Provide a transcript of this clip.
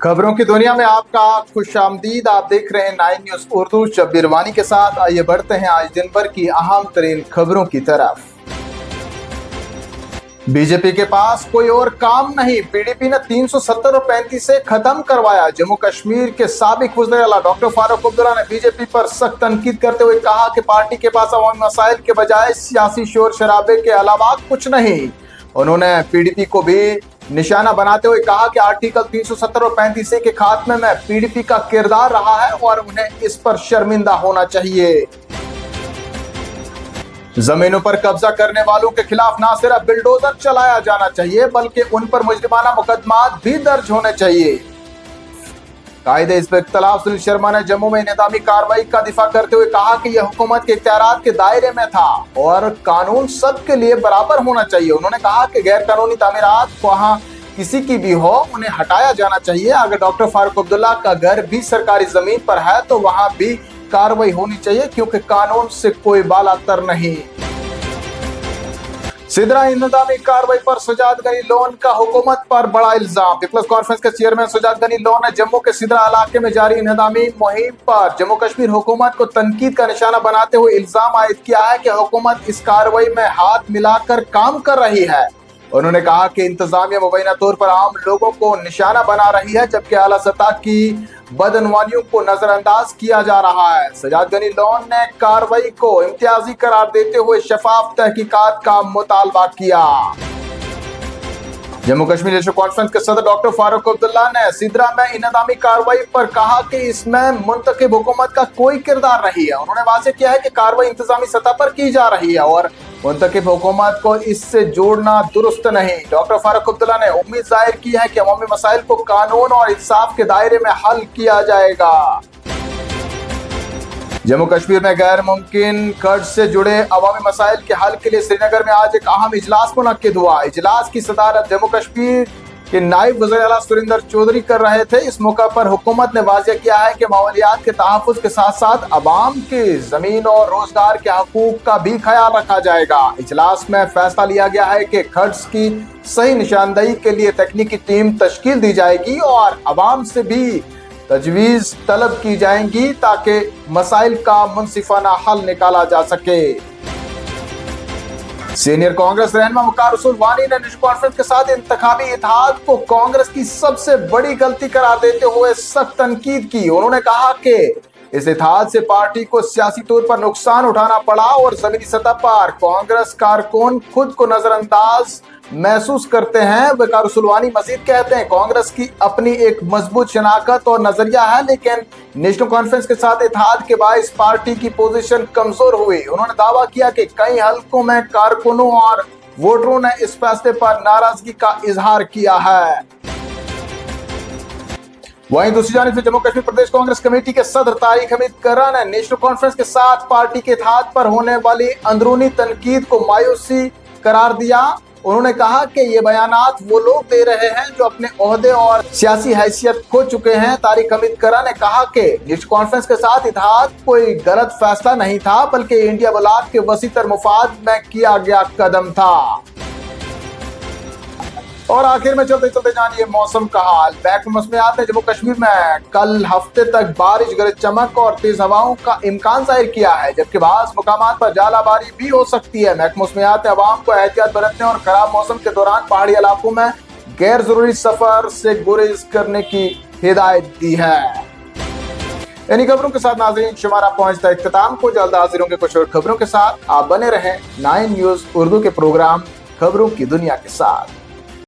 खबरों की दुनिया में आपका खुशामदीद। आप देख रहे हैं 9 न्यूज उर्दू। शब्बीर वानी के साथ आइए बढ़ते हैं आज दिन भर की अहम तरीन खबरों की तरफ। बीजेपी के पास कोई और काम नहीं, पीडीपी ने 370 और 35 से खत्म करवाया। जम्मू कश्मीर के साबिक वज़ीर आला डॉक्टर फारूक अब्दुल्ला ने बीजेपी पर सख्त तनकीद करते हुए कहा कि पार्टी के पास अवामी मसाइल के बजाय सियासी शोर शराबे के अलावा कुछ नहीं। उन्होंने पीडीपी को भी निशाना बनाते हुए कहा कि आर्टिकल 370 और 35 के खात्मे में पीडीपी का किरदार रहा है और उन्हें इस पर शर्मिंदा होना चाहिए। जमीनों पर कब्जा करने वालों के खिलाफ न सिर्फ बिल्डोजर चलाया जाना चाहिए बल्कि उन पर मुजरिमाना मुकदमात भी दर्ज होने चाहिए। कायदे इख्तिलाफ सुनील शर्मा ने जम्मू में निज़ामी कार्रवाई का दिफा करते हुए कहा कि यह हुकूमत के इख्तियारात के दायरे में था और कानून सबके लिए बराबर होना चाहिए। उन्होंने कहा कि गैर कानूनी तामीरात वहाँ किसी की भी हो, उन्हें हटाया जाना चाहिए। अगर डॉक्टर फारूक अब्दुल्ला का घर भी सरकारी जमीन पर है तो वहाँ भी कार्रवाई होनी चाहिए, क्योंकि कानून से कोई बालातर नहीं। सिदरा इंतजामी कार्रवाई पर सजाद गनी लोन का हुकूमत पर बड़ा इल्जाम। पीपल्स कॉन्फ्रेंस के चेयरमैन सजाद गनी लोन ने जम्मू के सिदरा इलाके में जारी इंतजामी मुहिम पर जम्मू कश्मीर हुकूमत को तनकीद का निशाना बनाते हुए इल्जाम आयद किया है कि हुकूमत इस कार्रवाई में हाथ मिलाकर काम कर रही है। उन्होंने कहा कि इंतजामिया मुबैना तौर पर आम लोगों को निशाना बना रही है, जबकि आला सतह की बदअनवानियों को नजरअंदाज किया जा रहा है। सजाद गनी लोन ने कार्रवाई को इम्तियाजी करार देते हुए शफाफ तहकीकात का मुतालबा किया। जम्मू कश्मीर नेशनल कॉन्फ्रेंस के सदर डॉक्टर फारूक अब्दुल्ला ने सिदरा में इंतजामी कार्रवाई पर कहा कि इसमें मुंतखब हुकूमत का कोई किरदार नहीं है। उन्होंने वाज़ेह किया है कि कार्रवाई इंतजामी सतह पर की जा रही है और मुंतखब हुकूमत को इससे जोड़ना दुरुस्त नहीं। डॉक्टर फारूक अब्दुल्ला ने उम्मीद जाहिर की है कि अवामी मसाइल को कानून और इंसाफ के दायरे में हल किया जाएगा। जम्मू कश्मीर में गैर मुमकिन कर्ज से जुड़े अवामी मसाइल के हल के लिए श्रीनगर में आज एक अहम इजलास मुनक्किद हुआ। इजलास की सदारत जम्मू कश्मीर के नायब वज़ीर आला सुरिंदर चौधरी कर रहे थे। इस मौका पर हुकूमत ने वाज़ेह किया है कि माहौलियात के तहफ़्फ़ुज़ के साथ साथ अवाम के ज़मीन और रोजगार के हकूक़ का भी ख्याल रखा जाएगा। इजलास में फैसला लिया गया है कि कर्ज की सही निशानदेही के लिए तकनीकी टीम तश्कील दी जाएगी और अवाम से भी तजवीज़ तलब की जाएंगी ताकि मसाइल का मुनसिफाना हल निकाला जा सके। सीनियर कांग्रेस रहनुमा वकार रसूल वानी ने नेशनल कॉन्फ्रेंस के साथ इंतखाबी इत्तेहाद को कांग्रेस की सबसे बड़ी गलती करार देते हुए सख्त तनकीद की। उन्होंने कहा कि इस इत्तेहाद से पार्टी को सियासी तौर पर नुकसान उठाना पड़ा और जमीनी सतह पर कांग्रेस कारकुन खुद को नजरअंदाज महसूस करते हैं। वकार रसूल वानी मजीद कहते हैं, कांग्रेस की अपनी एक मजबूत शनाख्त और नजरिया है, लेकिन नेशनल कॉन्फ्रेंस के साथ इत्तेहाद के बायस पार्टी की पोजीशन कमजोर हुई। उन्होंने दावा किया कि कई हलकों में कारकुनों और वोटरों ने इस फैसले पर नाराजगी का इजहार किया है। वहीं दूसरी जानिब जम्मू कश्मीर प्रदेश कांग्रेस कमेटी के सदर तारिक हमीद कर्रा ने नेशनल कॉन्फ्रेंस के साथ पार्टी के इत्तेहाद पर होने वाली अंदरूनी तनकीद को मायूसी करार दिया। उन्होंने कहा कि ये बयानात वो लोग दे रहे हैं जो अपने ओहदे और सियासी हैसियत खो चुके हैं। तारिक हमीद कर्रा ने कहा कि नेशनल कॉन्फ्रेंस के साथ इत्तेहाद कोई गलत फैसला नहीं था, बल्कि इंडिया ब्लॉक के वसीतर मुफाद में किया गया कदम था। और आखिर में चलते चलते जानिए मौसम का हाल। महकमा मौसमियात ने जम्मू कश्मीर में कल हफ्ते तक बारिश, गरज चमक और तेज हवाओं का इम्कान जाहिर किया है, जबकि बाज़ मुकामात पर जालाबारी भी हो सकती है। महकमा मौसमियात ने अवाम को एहतियात बरतने और खराब मौसम के दौरान पहाड़ी इलाकों में गैर जरूरी सफर से गुरेज करने की हिदायत दी है। इन्हीं खबरों के साथ नाज़रीन शुमारा पहुंचता है इख्तिताम को। जल्द हाजिर होंगे कुछ और खबरों के साथ। आप बने रहें 9 न्यूज उर्दू के प्रोग्राम खबरों की दुनिया के साथ।